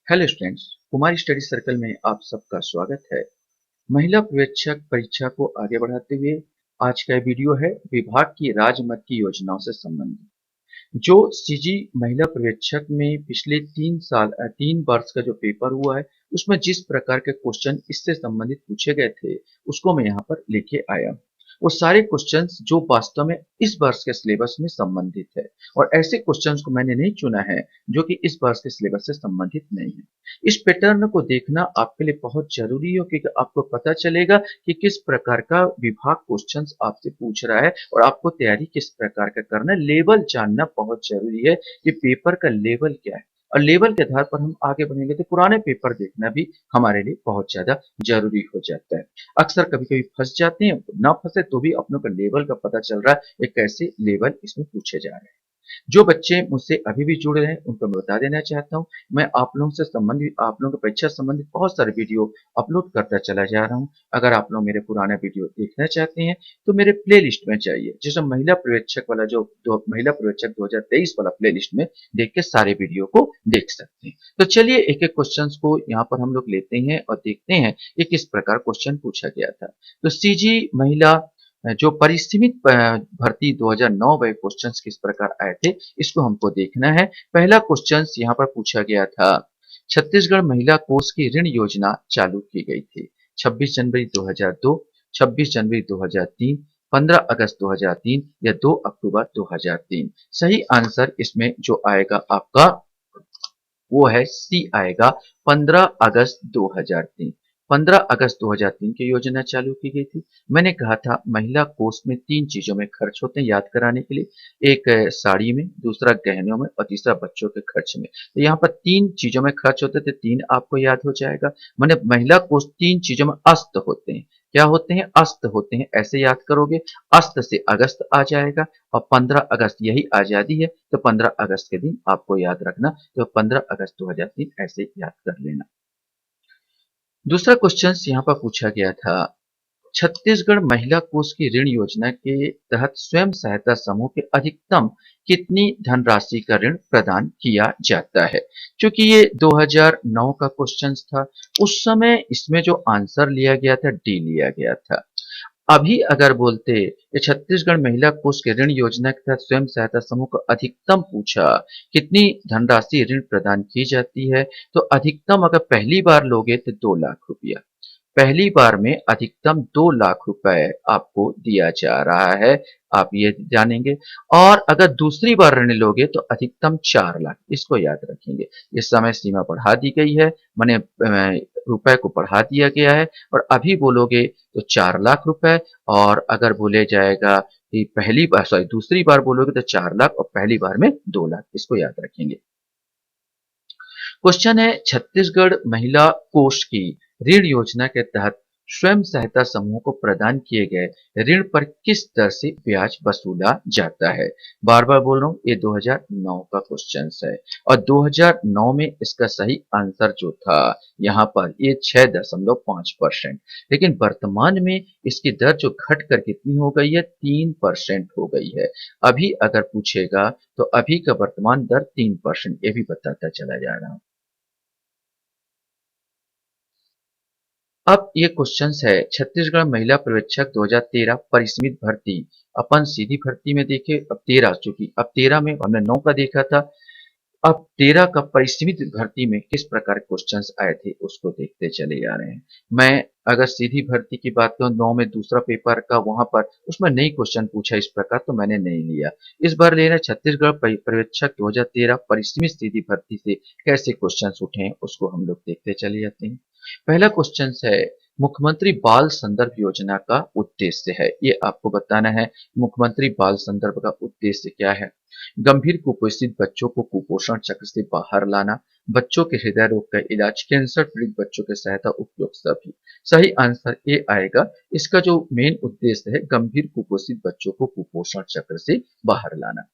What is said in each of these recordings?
Hello students, Kumar study circle में आप सबका स्वागत है। महिला पर्यवेक्षक परीक्षा को आगे बढ़ाते हुए आज का वीडियो है विभाग की राजमर्ती योजनाओं से संबंधित। जो सीजी महिला पर्यवेक्षक में पिछले 3 वर्ष का जो पेपर हुआ है उसमें जिस प्रकार के क्वेश्चन इससे संबंधित पूछे गए थे उसको मैं यहाँ पर लेके आया हूँ। वो सारे क्वेश्चंस जो वास्तव में इस वर्ष के सिलेबस में संबंधित है और ऐसे क्वेश्चंस को मैंने नहीं चुना है जो कि इस वर्ष के सिलेबस से संबंधित नहीं है। इस पैटर्न को देखना आपके लिए बहुत जरूरी है क्योंकि आपको पता चलेगा कि किस प्रकार का विभाग क्वेश्चंस आपसे पूछ रहा है और आपको तैयारी किस प्रकार का करना है। लेवल जानना बहुत जरूरी है कि पेपर का लेवल क्या है और लेवल के आधार पर हम आगे बढ़ेंगे तो पुराने पेपर देखना भी हमारे लिए बहुत ज्यादा जरूरी हो जाता है। अक्सर कभी कभी फंस जाते हैं, ना फंसे तो भी अपनों का लेवल का पता चल रहा है एक कैसे लेवल इसमें पूछे जा रहे हैं। जो बच्चे मुझसे अभी भी जुड़ रहे हैं उनको मैं बता देना चाहता हूं, मैं आप लोगों से संबंधित आप लोगों की परीक्षा संबंधित बहुत सारे वीडियो अपलोड करता चला जा रहा हूं। अगर आप लोग मेरे पुराने वीडियो देखना चाहते हैं तो मेरे प्ले लिस्ट में जाइए, जिसमें महिला पर्यवेक्षक वाला महिला पर्यवेक्षक 2023 वाला प्ले लिस्ट में देख के सारे वीडियो को देख सकते हैं। तो चलिए एक एक क्वेश्चन को यहाँ पर हम लोग लेते हैं और देखते हैं कि किस प्रकार क्वेश्चन पूछा गया था। तो सीजी महिला जो परिसीमित भर्ती 2009 में क्वेश्चंस किस प्रकार आए थे इसको हमको देखना है। पहला क्वेश्चंस यहाँ पर पूछा गया था, छत्तीसगढ़ महिला कोष की ऋण योजना चालू की गई थी 26 जनवरी 2002, 26 जनवरी 2003, 15 अगस्त 2003 या 2 अक्टूबर 2003। सही आंसर इसमें जो आएगा आपका वो है सी आएगा 15 अगस्त 2003। 15 अगस्त 2003 की योजना चालू की गई थी। मैंने कहा था महिला कोष में 3 चीजों में खर्च होते हैं याद कराने के लिए, एक साड़ी में, दूसरा गहनों में और तीसरा बच्चों के खर्च में। तो यहाँ पर 3 चीजों में खर्च होते थे, 3 आपको याद हो जाएगा। मैंने महिला कोष 3 चीजों में अस्त होते हैं। क्या होते हैं? अस्त होते हैं, ऐसे याद करोगे। अस्त से अगस्त आ जाएगा और 15 अगस्त यही आजादी है तो 15 अगस्त के दिन आपको याद रखना, तो 15 अगस्त 2003 ऐसे याद कर लेना। दूसरा क्वेश्चन यहाँ पर पूछा गया था, छत्तीसगढ़ महिला कोष की ऋण योजना के तहत स्वयं सहायता समूह के अधिकतम कितनी धनराशि का ऋण प्रदान किया जाता है। क्योंकि ये 2009 का क्वेश्चन था, उस समय इसमें जो आंसर लिया गया था डी लिया गया था। अभी अगर बोलते कि छत्तीसगढ़ महिला कोष के ऋण योजना के तहत स्वयं सहायता समूह को अधिकतम पूछा कितनी धनराशि ऋण प्रदान की जाती है, तो अधिकतम अगर पहली बार लोगे तो 2 लाख रुपया, पहली बार में अधिकतम 2 लाख रुपए आपको दिया जा रहा है, आप ये जानेंगे। और अगर दूसरी बार ऋण लोगे तो अधिकतम 4 लाख, इसको याद रखेंगे। इस समय सीमा बढ़ा दी गई है, माने रुपए को बढ़ा दिया गया है और अभी बोलोगे तो 4 लाख रुपए, और अगर बोले जाएगा कि पहली बार सॉरी दूसरी बार बोलोगे तो 4 लाख और पहली बार में 2 लाख, इसको याद रखेंगे। क्वेश्चन है, छत्तीसगढ़ महिला कोष की ऋण योजना के तहत स्वयं सहायता समूह को प्रदान किए गए ऋण पर किस दर से ब्याज वसूला जाता है। बार बार बोल रहा हूं, ये 2009 का क्वेश्चन है और 2009 में इसका सही आंसर जो था यहाँ पर ये 6.5%, लेकिन वर्तमान में इसकी दर जो घट कर कितनी हो गई है, 3% हो गई है। अभी अगर पूछेगा तो अभी का वर्तमान दर 3%, ये भी बताता चला जा रहा हूं। अब ये क्वेश्चन है, छत्तीसगढ़ महिला पर्यवेक्षक 2013 परिसीमित भर्ती, अपन सीधी भर्ती में देखे, अब 13, चूंकि अब 13 में हमने 9 का देखा था, अब 13 का परिसीमित भर्ती में किस प्रकार क्वेश्चंस आए थे उसको देखते चले जा रहे हैं। मैं अगर सीधी भर्ती की बात करूं 9 में दूसरा पेपर का, वहां पर उसमें नई क्वेश्चन पूछा इस प्रकार तो मैंने नहीं लिया। इस बार लेना छत्तीसगढ़ पर्यवेक्षक 2013 परिसीमित सीधी भर्ती से कैसे क्वेश्चन उठे हैं उसको हम लोग देखते चले जाते हैं। पहला क्वेश्चन है, मुख्यमंत्री बाल संदर्भ योजना का उद्देश्य है, ये आपको बताना है। मुख्यमंत्री बाल संदर्भ का उद्देश्य क्या है? गंभीर कुपोषित बच्चों को कुपोषण चक्र से बाहर लाना, बच्चों के हृदय रोग का इलाज, कैंसर पीड़ित बच्चों की सहायता, उपयोग सभी। सही आंसर ए आएगा। इसका जो मेन उद्देश्य है गंभीर कुपोषित बच्चों को कुपोषण चक्र से बाहर लाना।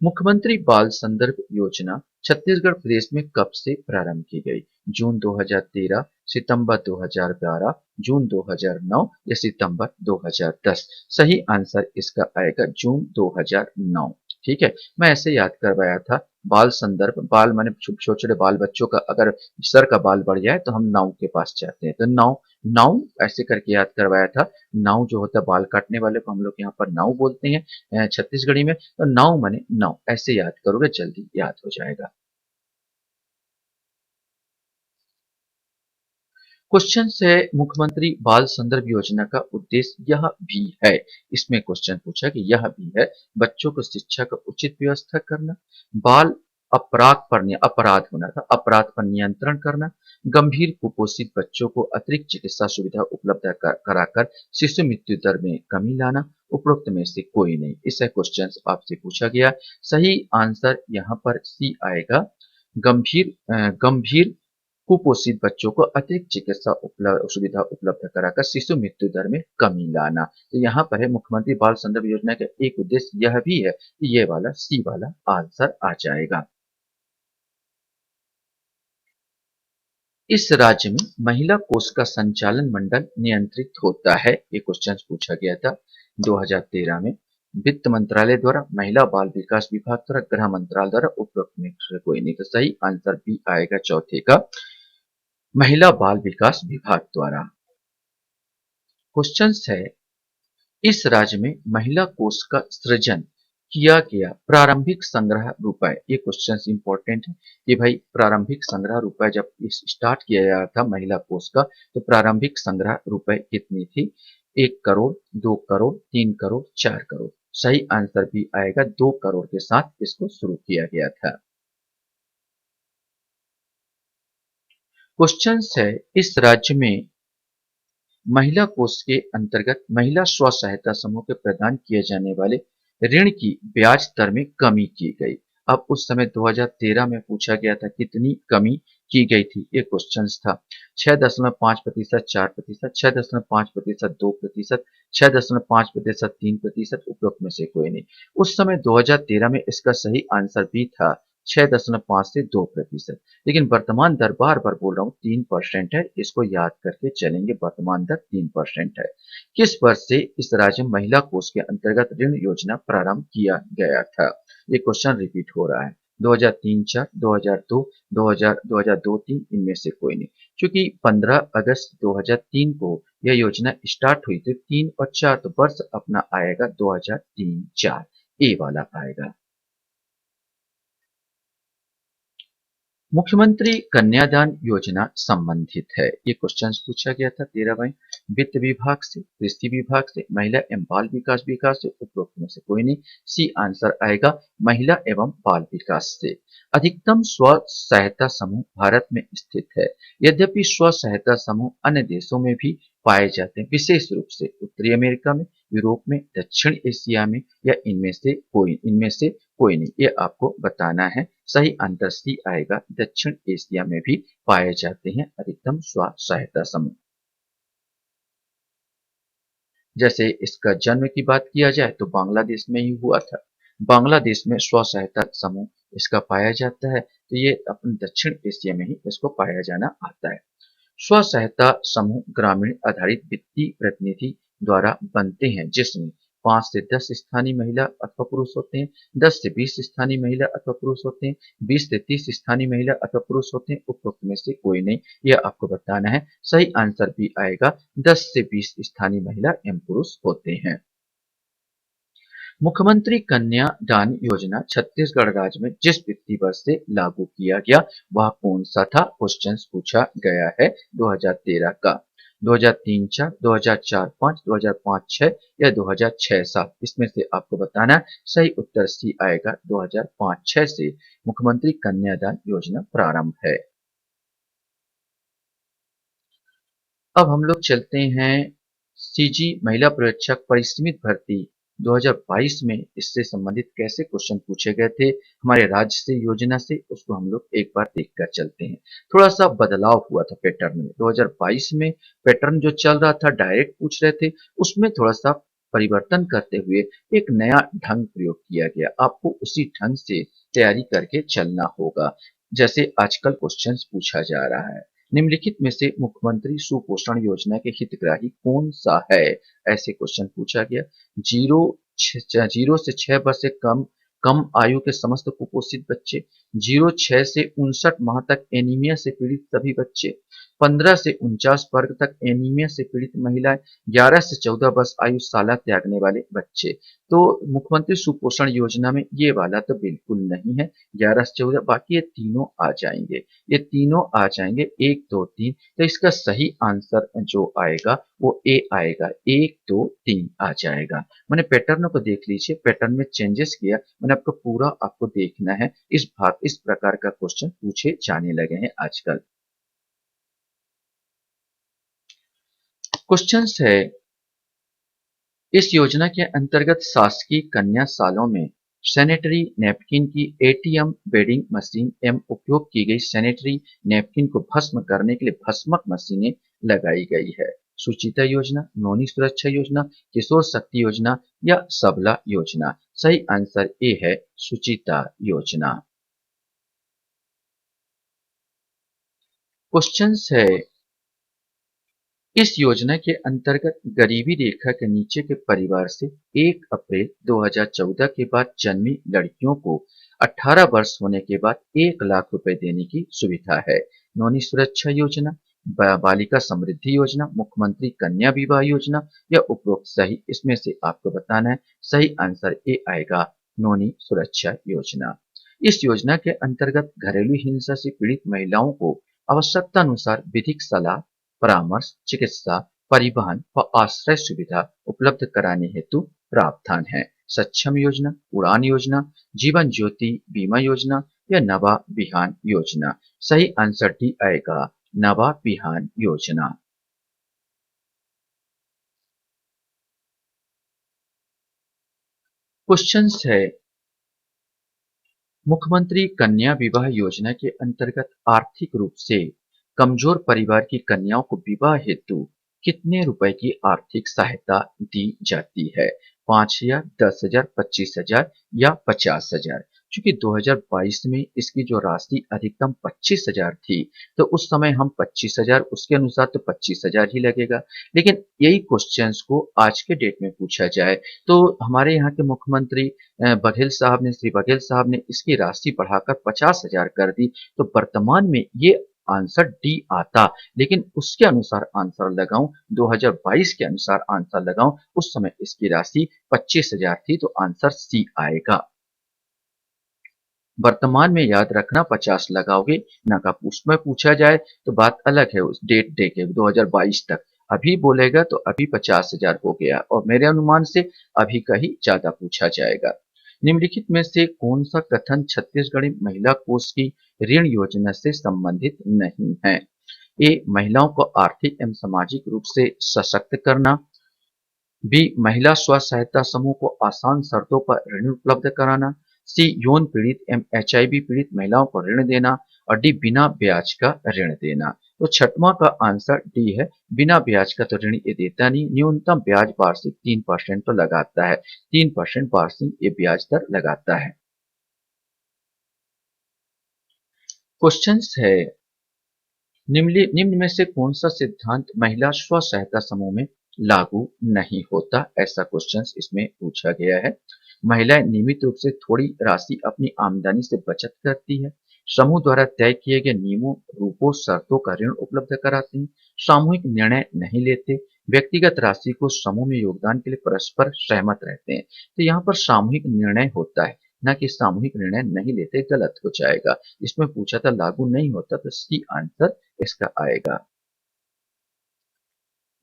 मुख्यमंत्री बाल संदर्भ योजना छत्तीसगढ़ प्रदेश में कब से प्रारंभ की गई? जून 2013, सितंबर 2012, जून 2009 या सितंबर 2010। सही आंसर इसका आएगा जून 2009। ठीक है, मैं ऐसे याद करवाया था। बाल संदर्भ, बाल माने छोटे छोटे बाल बच्चों का अगर सर का बाल बढ़ जाए तो हम नाऊ के पास जाते हैं, तो नाऊ, नाऊ ऐसे करके याद करवाया था। नाऊ जो होता है बाल काटने वाले को हम लोग यहाँ पर नाऊ बोलते हैं छत्तीसगढ़ी में, तो नाऊ माने नाऊ, ऐसे याद करोगे जल्दी याद हो जाएगा। क्वेश्चन है मुख्यमंत्री बाल संदर्भ योजना का उद्देश्य यह भी है। इसमें क्वेश्चन पूछा कि यह भी है बच्चों को शिक्षा का उचित व्यवस्था करना, बाल अपराध पर अपराध होना था, अपराध पर नियंत्रण करना, गंभीर कुपोषित बच्चों को अतिरिक्त चिकित्सा सुविधा उपलब्ध कराकर शिशु मृत्यु दर में कमी लाना, उपरोक्त में से कोई नहीं। इसे क्वेश्चन आपसे पूछा गया। सही आंसर यहाँ पर सी आएगा। गंभीर कुपोषित बच्चों को अतिरिक्त चिकित्सा सुविधा उपलब्ध कराकर शिशु मृत्यु दर में कमी लाना। तो यहाँ पर है मुख्यमंत्री बाल संदर्भ योजना का एक उद्देश्य यह भी है कि ये वाला सी वाला आंसर आ जाएगा। इस राज्य में महिला कोष का संचालन मंडल नियंत्रित होता है। ये क्वेश्चन पूछा गया था 2013 में। वित्त मंत्रालय द्वारा, महिला बाल विकास विभाग द्वारा, गृह मंत्रालय द्वारा, उपरोक्त में से कोई नहीं। तो सही आंसर बी आएगा चौथे का, महिला बाल विकास विभाग द्वारा। क्वेश्चन है इस राज्य में महिला कोष का सृजन किया गया प्रारंभिक संग्रह रुपए। ये क्वेश्चन इंपॉर्टेंट है कि भाई प्रारंभिक संग्रह रुपए जब स्टार्ट किया गया था महिला कोष का, तो प्रारंभिक संग्रह रुपए कितनी थी? 1 करोड़, 2 करोड़, 3 करोड़, 4 करोड़। सही आंसर भी आएगा, 2 करोड़ के साथ इसको शुरू किया गया था। क्वेश्चन है इस राज्य में महिला कोष के अंतर्गत महिला स्व सहायता समूह के प्रदान किए जाने वाले ऋण की ब्याज दर में कमी की गई। अब उस समय 2013 में पूछा गया था कितनी कमी की गई थी। ये क्वेश्चन था। 6.5%, 4%, 6.5%, 2%, 6.5%, 3%, उपरोक्त में से कोई नहीं। उस समय 2013 में इसका सही आंसर भी था 6.5 से 2%। लेकिन वर्तमान दर बार बार बोल रहा हूँ 3% है, इसको याद करके चलेंगे। वर्तमान दर 3% है। किस वर्ष से इस राज्य में महिला कोष के अंतर्गत ऋण योजना प्रारंभ किया गया था? ये क्वेश्चन रिपीट हो रहा है। 2003-4, 2002, 2000, 2002-3, इनमें से कोई नहीं। क्योंकि 15 अगस्त 2003 को यह योजना स्टार्ट हुई थी, 3 और 4 तो वर्ष अपना आएगा 2003-4, ए वाला आएगा। मुख्यमंत्री कन्यादान योजना संबंधित है। ये क्वेश्चन पूछा गया था 13वें। वित्त विभाग से, कृषि विभाग से, महिला एवं बाल विकास विभाग से, उपरोक्त में से कोई नहीं। सी आंसर आएगा महिला एवं बाल विकास से। अधिकतम स्व सहायता समूह भारत में स्थित है। यद्यपि स्व सहायता समूह अन्य देशों में भी पाए जाते हैं, विशेष रूप से उत्तरी अमेरिका में, यूरोप में, दक्षिण एशिया में, या इनमें से कोई नहीं। ये आपको बताना है। सही आंसर सी आएगा, दक्षिण एशिया में भी पाए जाते हैं अधिकतम स्व सहायता समूह। जैसे इसका जन्म की बात किया जाए तो बांग्लादेश में ही हुआ था। बांग्लादेश में स्व सहायता समूह इसका पाया जाता है, तो ये अपने दक्षिण एशिया में ही इसको पाया जाना आता है। स्व सहायता समूह ग्रामीण आधारित वित्तीय प्रतिनिधि द्वारा बनते हैं, जिसमें 5 से 10 स्थानीय महिला अथवा पुरुष होते हैं, 10 से 20 स्थानीय महिला अथवा पुरुष होते हैं, 20 से 30 स्थानीय महिला अथवा पुरुष होते हैं। उपरोक्त में से कोई नहीं, यह आपको बताना है। सही आंसर भी आएगा, 10 से 20 स्थानीय महिला एवं पुरुष होते हैं। मुख्यमंत्री कन्यादान योजना छत्तीसगढ़ राज्य में जिस वित्तीय वर्ष से लागू किया गया वह कौन सा था? क्वेश्चन पूछा गया है 2013 का। 2003-4, 2004-5, 2005-6 या 2006-7, इसमें से आपको बताना है। सही उत्तर सी आएगा, 2005-6 से मुख्यमंत्री कन्यादान योजना प्रारंभ है। अब हम लोग चलते हैं सीजी महिला पर्यवेक्षक परिसीमित भर्ती 2022 में इससे संबंधित कैसे क्वेश्चन पूछे गए थे हमारे राज्य से, योजना से, उसको हम लोग एक बार देखकर चलते हैं। थोड़ा सा बदलाव हुआ था पैटर्न में। 2022 में पैटर्न जो चल रहा था डायरेक्ट पूछ रहे थे, उसमें थोड़ा सा परिवर्तन करते हुए एक नया ढंग प्रयोग किया गया। आपको उसी ढंग से तैयारी करके चलना होगा। जैसे आजकल क्वेश्चन पूछा जा रहा है, निम्नलिखित में से मुख्यमंत्री सुपोषण योजना के हितग्राही कौन सा है? ऐसे क्वेश्चन पूछा गया। जीरो 0 से 6 वर्ष से कम कम आयु के समस्त कुपोषित बच्चे, 06 से 59 माह तक एनीमिया से पीड़ित सभी बच्चे, 15 से 49 वर्ग तक एनीमिया से पीड़ित महिलाएं, 11 से 14 वर्ष आयु साला त्यागने वाले बच्चे। तो मुख्यमंत्री सुपोषण योजना में ये वाला तो बिल्कुल नहीं है, 11 से 14, बाकी ये तीनों आ जाएंगे, ये तीनों आ जाएंगे, 1 2 3। तो इसका सही आंसर जो आएगा वो ए आएगा, 1 2 3 आ जाएगा। मैंने पैटर्न को देख लीजिए, पैटर्न में चेंजेस किया, मैंने आपको पूरा आपको देखना है। इस प्रकार का क्वेश्चन पूछे जाने लगे हैं आजकल। क्वेश्चंस है, इस योजना के अंतर्गत शासकीय कन्या सालों में सैनिटरी नैपकिन की एटीएम बेडिंग मशीन एवं उपयोग की गई सैनिटरी नैपकिन को भस्म करने के लिए भस्मक मशीनें लगाई गई है। सुचिता योजना, नौनी सुरक्षा योजना, किशोर शक्ति योजना या सबला योजना। सही आंसर ए है, सुचिता योजना। क्वेश्चंस है, इस योजना के अंतर्गत गरीबी रेखा के नीचे के परिवार से 1 अप्रैल 2014 के बाद जन्मी लड़कियों को 18 वर्ष होने के बाद 1 लाख रुपए देने की सुविधा है। नौनी सुरक्षा योजना, बालिका समृद्धि योजना, मुख्यमंत्री कन्या विवाह योजना या उपरोक्त सही, इसमें से आपको बताना है। सही आंसर ए आएगा, नौनी सुरक्षा योजना। इस योजना के अंतर्गत घरेलू हिंसा से पीड़ित महिलाओं को आवश्यकता अनुसार विधिक सलाह, परामर्श, चिकित्सा, परिवहन व आश्रय सुविधा उपलब्ध कराने हेतु प्रावधान है। सक्षम योजना, उड़ान योजना, जीवन ज्योति बीमा योजना या नवा बिहान योजना। सही आंसर डी आएगा, नवा बिहान योजना। क्वेश्चंस है, मुख्यमंत्री कन्या विवाह योजना के अंतर्गत आर्थिक रूप से कमजोर परिवार की कन्याओं को विवाह हेतु कितने रुपए की आर्थिक सहायता दी जाती है? 5,000, 10,000, 25,000 या 50,000? चूंकि 2022 में इसकी जो राशि अधिकतम 25,000 थी, तो उस समय हम 25,000, उसके अनुसार तो 25,000 ही लगेगा। लेकिन यही क्वेश्चंस को आज के डेट में पूछा जाए, तो हमारे यहाँ के मुख्यमंत्री बघेल साहब ने, श्री बघेल साहब ने इसकी राशि बढ़ाकर 50,000 कर दी, तो वर्तमान में ये आंसर डी आता। लेकिन उसके अनुसार आंसर लगाऊं, 2022 के अनुसार आंसर लगाऊं, उस समय इसकी राशि 25,000 थी, तो आंसर सी आएगा। वर्तमान में याद रखना 50 लगाओगे ना, का उसमें पूछा जाए तो बात अलग है, उस डेट दे के 2022 तक। अभी बोलेगा तो अभी 50,000 हो गया, और मेरे अनुमान से अभी का ही ज्यादा पूछा जाएगा। निम्नलिखित में से कौन सा कथन छत्तीसगढ़ी महिला कोष की ऋण योजना से संबंधित नहीं है? ए, महिलाओं को आर्थिक एवं सामाजिक रूप से सशक्त करना। बी, महिला स्व सहायता समूह को आसान शर्तों पर ऋण उपलब्ध कराना। सी, यौन पीड़ित एवं एचआईवी पीड़ित महिलाओं को ऋण देना। और डी, बिना ब्याज का ऋण देना। तो छठवां का आंसर डी है, बिना ब्याज का तो ऋण ये देता नहीं, न्यूनतम ब्याज वार्षिक 3% तो लगाता है, 3% वार्षिक ये ब्याज दर लगाता है। क्वेश्चन है, निम्न में से कौन सा सिद्धांत महिला स्व सहायता समूह में लागू नहीं होता? ऐसा क्वेश्चन इसमें पूछा गया है। महिलाएं नियमित रूप से थोड़ी राशि अपनी आमदनी से बचत करती है, समूह द्वारा तय किए गए नियमों, रूपों, शर्तों का ऋण उपलब्ध कराती हैं, सामूहिक निर्णय नहीं लेते, व्यक्तिगत राशि को समूह में योगदान के लिए परस्पर सहमत रहते हैं। तो यहाँ पर सामूहिक निर्णय होता है, ना कि सामूहिक निर्णय नहीं लेते, गलत हो जाएगा। इसमें पूछा था लागू नहीं होता, तो सी आंसर इसका आएगा।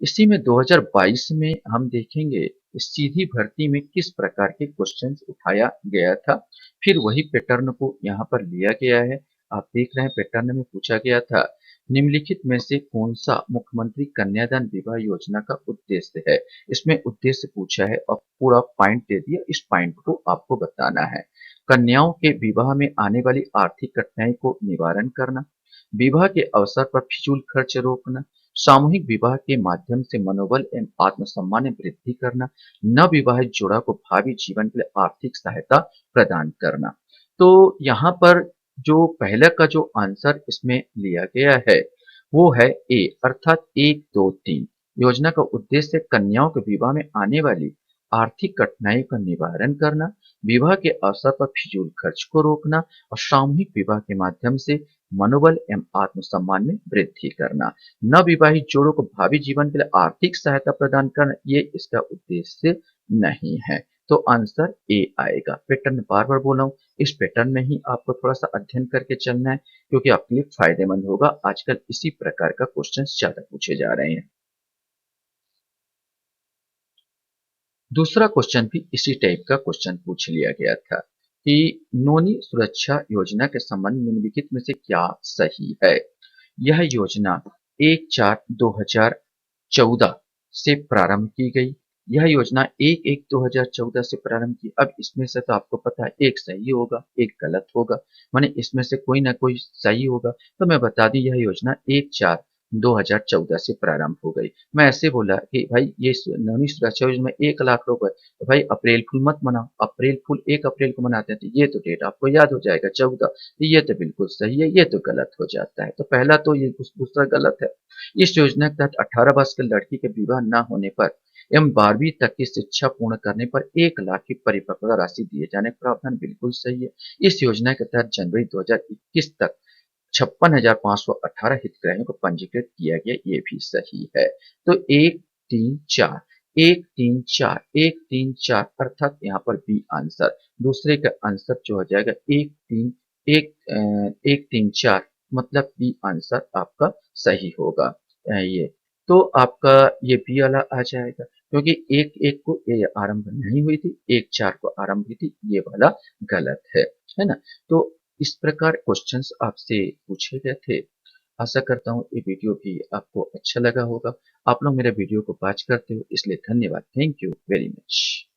इसी में 2022 में हम देखेंगे सीधी भर्ती में किस प्रकार के क्वेश्चंस उठाया गया था। फिर वही पैटर्न को यहाँ पर लिया गया है। आप देख रहे हैं पैटर्न में पूछा गया था, निम्नलिखित में से कौन सा मुख्यमंत्री कन्यादान विवाह योजना का उद्देश्य है? इसमें उद्देश्य पूछा है और पूरा पॉइंट दे दिया, इस पॉइंट को आपको बताना है। कन्याओं के विवाह में आने वाली आर्थिक कठिनाई को निवारण करना, विवाह के अवसर पर फिजूल खर्च रोकना, सामूहिक विवाह के माध्यम से मनोबल एवं आत्मसम्मान में वृद्धि करना, नवविवाहित जोड़ा को भावी जीवन के लिए आर्थिक सहायता प्रदान करना। तो यहाँ पर जो पहले का जो आंसर इसमें लिया गया है वो है ए, अर्थात 1 2 3। योजना का उद्देश्य कन्याओं के विवाह में आने वाली आर्थिक कठिनाई का निवारण करना, विवाह के अवसर पर फिजूल खर्च को रोकना और सामूहिक विवाह के माध्यम से मनोबल एवं आत्मसम्मान में वृद्धि करना। नवविवाहित जोड़ों को भावी जीवन के लिए आर्थिक सहायता प्रदान करना, ये इसका उद्देश्य नहीं है। तो आंसर ए आएगा। पैटर्न बार बार बोला हूं, इस पैटर्न में ही आपको थोड़ा सा अध्ययन करके चलना है, क्योंकि आपके लिए फायदेमंद होगा। आजकल इसी प्रकार का क्वेश्चन ज्यादा पूछे जा रहे हैं। दूसरा क्वेश्चन भी इसी टाइप का क्वेश्चन पूछ लिया गया था कि नोनी सुरक्षा योजना के संबंध में निम्नलिखित में से क्या सही है। यह योजना 1/4/2014 से प्रारंभ की गई। यह योजना 1/1/2014 से प्रारंभ की। अब इसमें से तो आपको पता है, एक सही होगा, एक गलत होगा, माने इसमें से कोई ना कोई सही होगा। तो मैं बता दी, यह योजना 1/4/2014 से प्रारंभ हो गई। मैं ऐसे बोला कि भाई ये नवनी सुरक्षा योजना में 1 लाख रुपए, तो भाई अप्रैल फूल मत मनाओ, अप्रैल फूल 1 अप्रैल को मनाते हैं, तो ये तो डेट आपको याद हो जाएगा 14। ये तो बिल्कुल सही है, ये तो गलत हो जाता है। तो पहला तो ये दूसरा गलत है। इस योजना के तहत 18 वर्ष के लड़की के विवाह न होने पर एवं 12वीं तक की शिक्षा पूर्ण करने पर 1 लाख की परिपक्वता राशि दिए जाने का प्रावधान बिल्कुल सही है। इस योजना के तहत जनवरी 2021 तक 56,518 हितग्राहियों को पंजीकृत किया गया, ये भी सही है। तो 134 134 134 अर्थात यहाँ पर बी आंसर। दूसरे का आंसर जो हो जाएगा 134, मतलब बी आंसर आपका सही होगा। ये तो आपका ये बी वाला आ जाएगा, क्योंकि 1/1 को ये आरंभ नहीं हुई थी, 1/4 को आरंभ हुई थी, ये वाला गलत है ना। तो इस प्रकार क्वेश्चंस आपसे पूछे गए थे। आशा करता हूँ ये वीडियो भी आपको अच्छा लगा होगा। आप लोग मेरे वीडियो को वॉच करते हो, इसलिए धन्यवाद। Thank you very much.